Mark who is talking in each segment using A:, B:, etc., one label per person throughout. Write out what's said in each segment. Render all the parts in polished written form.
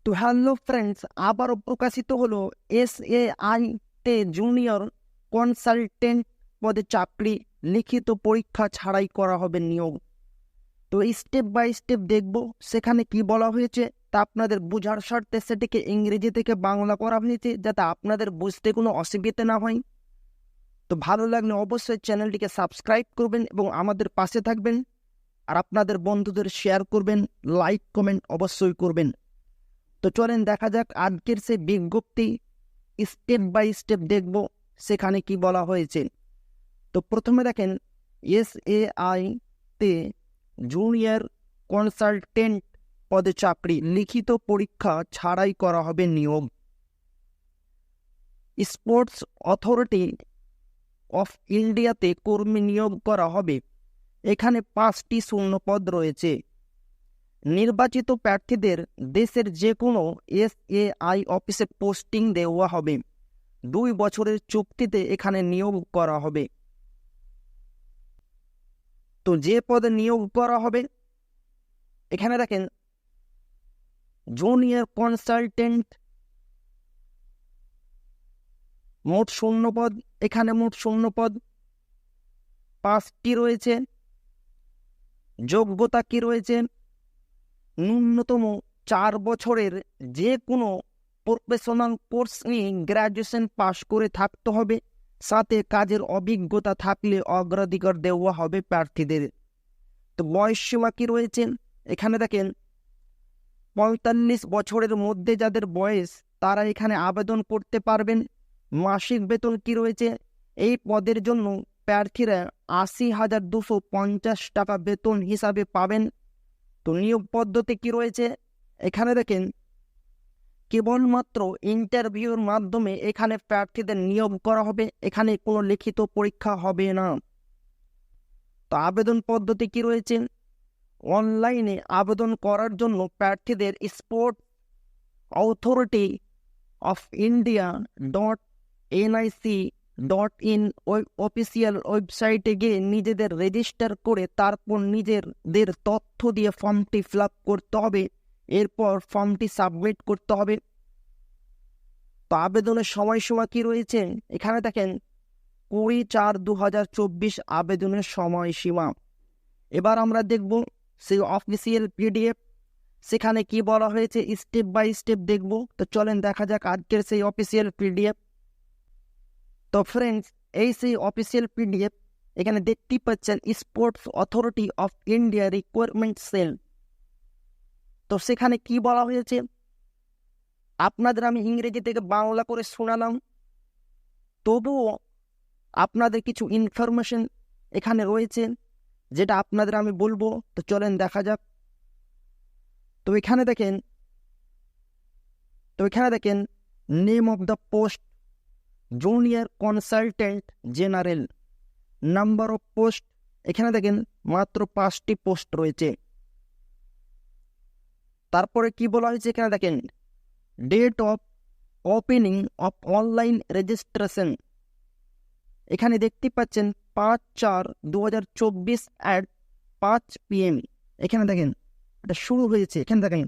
A: তো hello friends, আবারও প্রকাশিত হলো SAI তে জুনিয়র কনসালটেন্ট পদে চাকরি, লিখিত পরীক্ষা ছাড়াই করা হবে নিয়োগ। তো স্টেপ বাই স্টেপ দেখব সেখানে কি বলা হয়েছে, তা আপনাদের বোঝার স্বার্থে সেটিকে ইংরেজি থেকে বাংলা করা হয়েছে যাতে আপনাদের বুঝতে কোনো অসুবিধা না হয়। তো ভালো লাগলে অবশ্যই চ্যানেলটিকে সাবস্ক্রাইব করবেন এবং আমাদের পাশে থাকবেন, আর আপনাদের বন্ধুদের শেয়ার করবেন, লাইক কমেন্ট অবশ্যই করবেন। তো চলেন দেখা যাক আজকের সেই বিজ্ঞপ্তি, স্টেপ বাই স্টেপ দেখব সেখানে কি বলা হয়েছে। তো প্রথমে দেখেন SAI তে জুনিয়র কনসালটেন্ট পদে চাকরি, লিখিত পরীক্ষা ছাড়াই করা হবে নিয়োগ। স্পোর্টস অথরিটি অফ ইন্ডিয়াতে কর্মী নিয়োগ করা হবে। এখানে 5টি শূন্যপদ রয়েছে। নির্বাচিত প্রার্থীদের দেশের যে কোনো SAI অফিসে পোস্টিং দেওয়া হবে। 2 বছরের চুক্তিতে এখানে নিয়োগ করা হবে। তো যে পদে নিয়োগ করা হবে এখানে দেখেন জুনিয়র কনসালটেন্ট, মোট শূন্যপদ, এখানে মোট শূন্যপদ 5টি রয়েছে। যোগ্যতা কি রয়েছে? ন্যূনতম 4 বছরের যে কোনো প্রফেশনাল কোর্স নিয়ে গ্র্যাজুয়েশন পাশ করে থাকতে হবে, সাথে কাজের অভিজ্ঞতা থাকলে অগ্রাধিকার দেওয়া হবে প্রার্থীদের। তো বয়স সীমা কি রয়েছে? এখানে দেখেন 45 বছরের মধ্যে যাদের বয়স তারা এখানে আবেদন করতে পারবেন। মাসিক বেতন কি রয়েছে? এই পদের জন্য প্রার্থীরা 80,250 টাকা বেতন হিসাবে পাবেন। তো নিয়োগ পদ্ধতি কি রয়েছে? এখানে দেখেন কেবলমাত্র ইন্টারভিউর মাধ্যমে এখানে প্রার্থীদের নিয়োগ করা হবে, এখানে কোনো লিখিত পরীক্ষা হবে না। তো আবেদন পদ্ধতি কি রয়েছে? অনলাইনে আবেদন করার জন্য প্রার্থীদের sport authority of India .nic.in official ওয়েবসাইটে গিয়ে নিজেদের রেজিস্টার করে তারপর নিজেদের তথ্য দিয়ে ফর্মটি ফিল আপ করতে হবে। এরপর ফর্মটি সাবমিট করতে হবে। তো আবেদনের সময়সীমা কি রয়েছে? এখানে দেখেন 20/4/2024 আবেদনের সময়সীমা। এবার আমরা দেখব সেই অফিসিয়াল PDF, সেখানে কি বলা হয়েছে স্টেপ বাই স্টেপ দেখব। তো চলেন দেখা যাক আজকের সেই অফিসিয়াল PDF। তো ফ্রেন্ডস, এই সেই অফিসিয়াল PDF, এখানে দেখতেই পাচ্ছেন sports authority of India requirement cell. তো সেখানে কি বলা হয়েছে আপনাদের আমি ইংরেজি থেকে বাংলা করে শোনালাম, তবুও আপনাদের কিছু ইনফরমেশন এখানে রয়েছে যেটা আপনাদের আমি বলবো। তো চলেন দেখা যাক। তো এখানে দেখেন name of the post junior consultant general. Number of post এখানে দেখেন মাত্র 5টি পোস্ট রয়েছে। তারপরে কি বলা হয়েছে এখানে দেখেন date of opening of online registration. এখানে দেখতে পাচ্ছেন 5/4/2024 at 5 PM। এখানে দেখেন এটা শুরু হয়েছে। এখানে দেখেন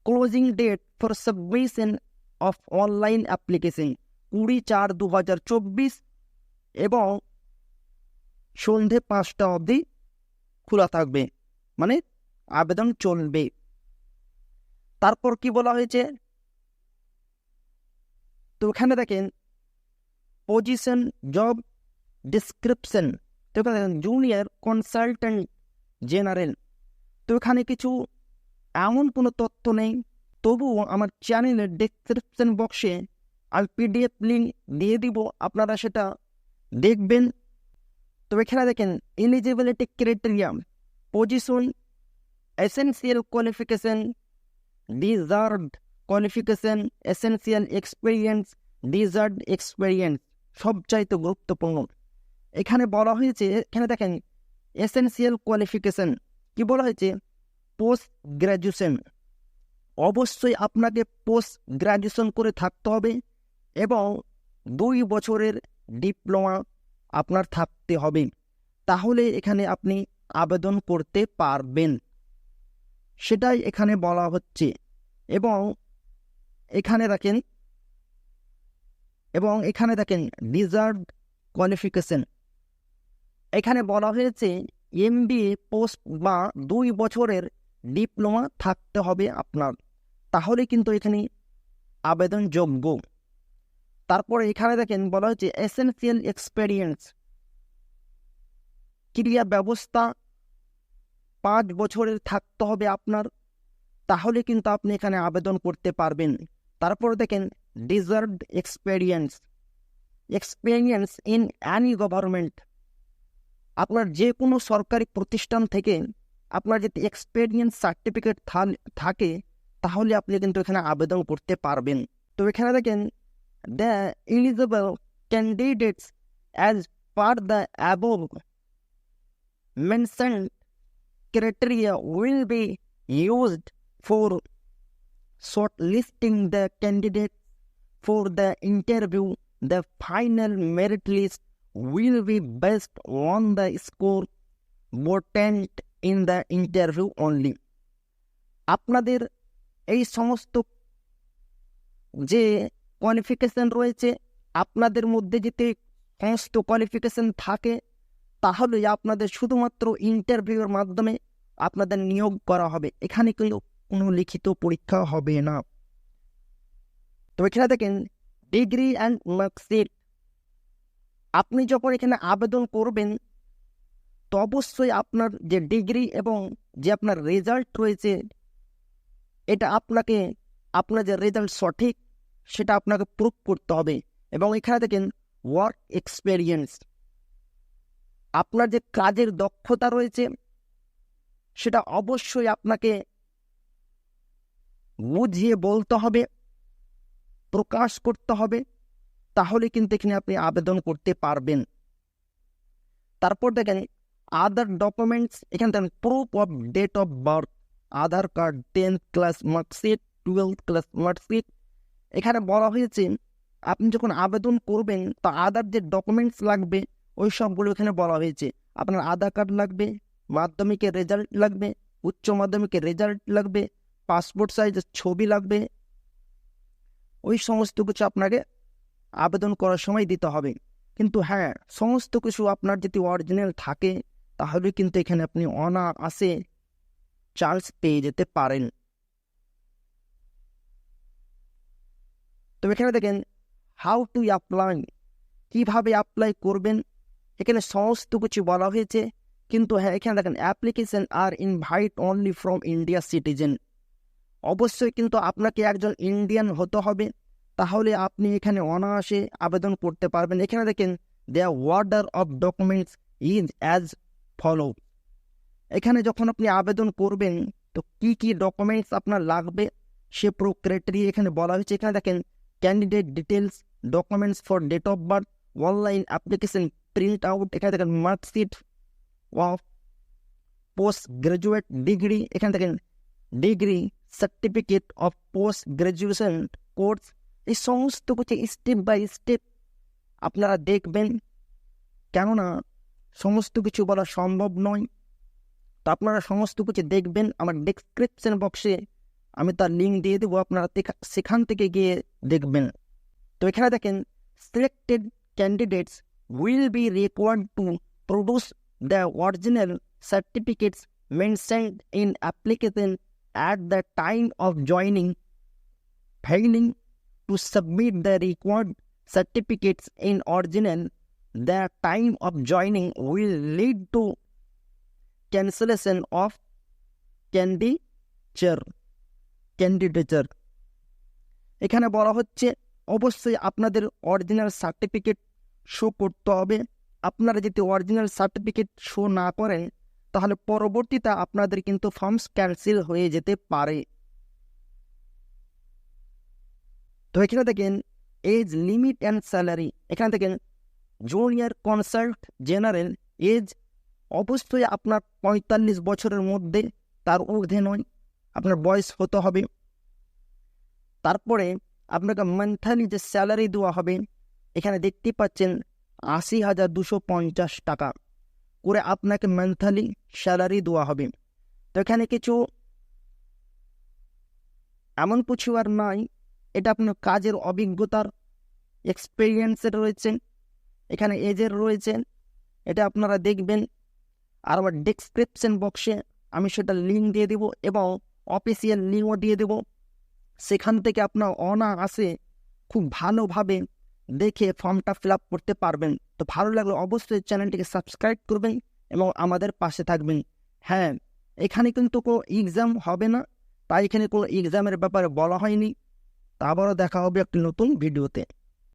A: closing date for submission of online application 20/4/2024 এবং সন্ধে 5টা অবধি খোলা থাকবে, মানে আবেদন চলবে। তারপর কি বলা হয়েছে? তো এখানে দেখেন পজিশন জব ডিসক্রিপশন। তো এখানে দেখেন জুনিয়র কনসালটেন্ট জেনারেল। তো এখানে কিছু এমন কোনো তথ্য নেই, তবুও আমার চ্যানেলের ডেসক্রিপশন বক্সে আমি PDF লিঙ্ক দিয়ে দিব, আপনারা সেটা দেখবেন। তো এখানে দেখেন eligibility criteria, position, essential qualification, deserved qualification, essential experience, deserved experience সবচাইতে গুরুত্বপূর্ণ। এখানে বলা হয়েছে, এখানে দেখেন এসেনশিয়াল কোয়ালিফিকেশন কি বলা হয়েছে? Post graduation. অবশ্যই আপনাকে পোস্ট গ্র্যাজুয়েশন করে থাকতে হবে এবং 2 বছরের ডিপ্লোমা আপনার থাকতে হবে, তাহলে এখানে আপনি আবেদন করতে পারবেন, সেটাই এখানে বলা হচ্ছে। এবং এখানে দেখেন, এবং এখানে দেখেন ডিজার্ভ কোয়ালিফিকেশন। এখানে বলা হয়েছে এমবিএ পোস্ট বা 2 বছরের ডিপ্লোমা থাকতে হবে আপনার, তাহলে কিন্তু এখানে আবেদনযোগ্য। তারপরে এখানে দেখেন বলা হচ্ছে এসেনশিয়াল এক্সপেরিয়েন্স, ক্রিয়া ব্যবস্থা 5 বছরের থাকতে হবে আপনার, তাহলে কিন্তু আপনি এখানে আবেদন করতে পারবেন। তারপর দেখেন deserved experience, experience in Annie government, আপনার যে কোনো সরকারি প্রতিষ্ঠান থেকে আপনার যদি এক্সপেরিয়েন্স সার্টিফিকেট থাকে তাহলে আপনি কিন্তু এখানে আবেদন করতে পারবেন। তো এখানে দেখেন the eligible candidates as per the above mentioned criteria will be used for shortlisting the candidate for the interview. The final merit list will be based on the score obtained in the interview only. আপনাদের এই সমস্ত যে qualification রয়েছে, আপনাদের মধ্যে যদি সমস্ত qualification থাকে তাহলে আপনাদের শুধুমাত্র ইন্টারভিউর মাধ্যমে আপনাদের নিয়োগ করা হবে, এখানে কিন্তু কোনো লিখিত পরীক্ষা হবে না। তো এখানে দেখেন ডিগ্রি অ্যান্ড মার্কশিট, আপনি যখন এখানে আবেদন করবেন তো অবশ্যই আপনার যে ডিগ্রি এবং যে আপনার রেজাল্ট রয়েছে এটা আপনাকে, আপনার যে রেজাল্ট সঠিক সেটা আপনাকে প্রুভ করতে হবে। এবং এখানে দেখেন ওয়ার্ক এক্সপেরিয়েন্স, আপনার যে কাজের দক্ষতা রয়েছে সেটা অবশ্যই আপনাকে বুঝিয়ে বলতে হবে, প্রকাশ করতে হবে, তাহলে কিন্তু এখানে আপনি আবেদন করতে পারবেন। তারপর দেখেন আদার ডকুমেন্টস, এখানে দেখেন proof of date of birth, Aadhaar card, 10th class marksheet, 12th class marksheet. এখানে বলা হয়েছে আপনি যখন আবেদন করবেন তো আদার যে ডকুমেন্টস লাগবে ওই সবগুলো এখানে বলা হয়েছে। আপনার আধার কার্ড লাগবে, মাধ্যমিকের রেজাল্ট লাগবে, উচ্চ মাধ্যমিকের রেজাল্ট লাগবে, পাসপোর্ট সাইজের ছবি লাগবে, ওই সমস্ত কিছু আপনাকে আবেদন করার সময় দিতে হবে। কিন্তু হ্যাঁ, সমস্ত কিছু আপনার যদি অরিজিনাল থাকে তাহলে কিন্তু এখানে আপনি অনায়াসে চান্স পেয়ে যেতে পারেন। তো এখানে দেখেন হাউ টু অ্যাপ্লাই, কীভাবে অ্যাপ্লাই করবেন, এখানে সমস্ত কিছু বলা হয়েছে। কিন্তু হ্যাঁ, এখানে দেখেন application are invite only from India citizen, অবশ্যই কিন্তু আপনাকে একজন ইন্ডিয়ান হতে হবে, তাহলে আপনি এখানে অনায়াসে আবেদন করতে পারবেন। এখানে দেখেন the order of documents is as follow, এখানে যখন আপনি আবেদন করবেন তো কি কি ডকুমেন্টস আপনার লাগবে সে পুরো ক্রাইটেরিয়া এখানে বলা হয়েছে। এখানে দেখেন candidate details, documents for date of birth, online application print out, এখানে দেখেন marksheet of post graduate degree, এখানে দেখেন degree certificate of post graduation course. এই সমস্ত কিছু স্টেপ বাই স্টেপ আপনারা দেখবেন, কেননা সমস্ত কিছু বলা সম্ভব নয়। তো আপনারা সমস্ত কিছু দেখবেন, আমার ডেসক্রিপশন বক্সে আমি তার লিঙ্ক দিয়ে দেবো, আপনারা সেখান থেকে গিয়ে দেখবেন। তো এখানে দেখেন selected candidates will be required to produce the original certificates mentioned in application at the time of joining. Failing to submit the required certificates in original, the time of joining will lead to cancellation of candidature. এখানে বলা হচ্ছে অবশ্যই আপনাদের original certificate show করতে হবে। আপনারা যদি original certificate show না করেন তাহলে পরবর্তীতে আপনাদের কিন্তু ফর্মস ক্যান্সেল হয়ে যেতে পারে। তো এখানে দেখেন এজ লিমিট অ্যান্ড স্যালারি, এখানে দেখেন জুনিয়র কনসাল্ট জেনারেল এজ অবশ্যই আপনার 45 বছরের মধ্যে, তার ঊর্ধ্বে নয়, আপনার বয়স হতে হবে। তারপরে আপনাকে মান্থলি যে স্যালারি দেওয়া হবে এখানে দেখতে পাচ্ছেন 80,250 টাকা করে আপনাকে মান্থলি স্যালারি দেওয়া হবে। তো এখানে কিছু এমন কিছু আর নাই, এটা আপনার কাজের অভিজ্ঞতার এক্সপিরিয়েন্সের রয়েছে, এখানে এজের রয়েছে, এটা আপনারা দেখবেন। আর আমার ডেসক্রিপশন বক্সে আমি সেটা লিঙ্ক দিয়ে দেবো এবং অফিসিয়াল লিঙ্কও দিয়ে দেবো। সেখান থেকে আপনার অনায়াসে খুব ভালোভাবে দেখে ফর্মটা ফিল আপ করতে পারবেন। তো ভালো লাগলে অবশ্যই চ্যানেলটিকে সাবস্ক্রাইব করবেন এবং আমাদের পাশে থাকবেন। হ্যাঁ, এখানে কিন্তু কোনো এক্সাম হবে না, তাই এখানে কোনো এক্সামের ব্যাপারে বলা হয়নি। তা আবারও দেখা হবে একটি নতুন ভিডিওতে।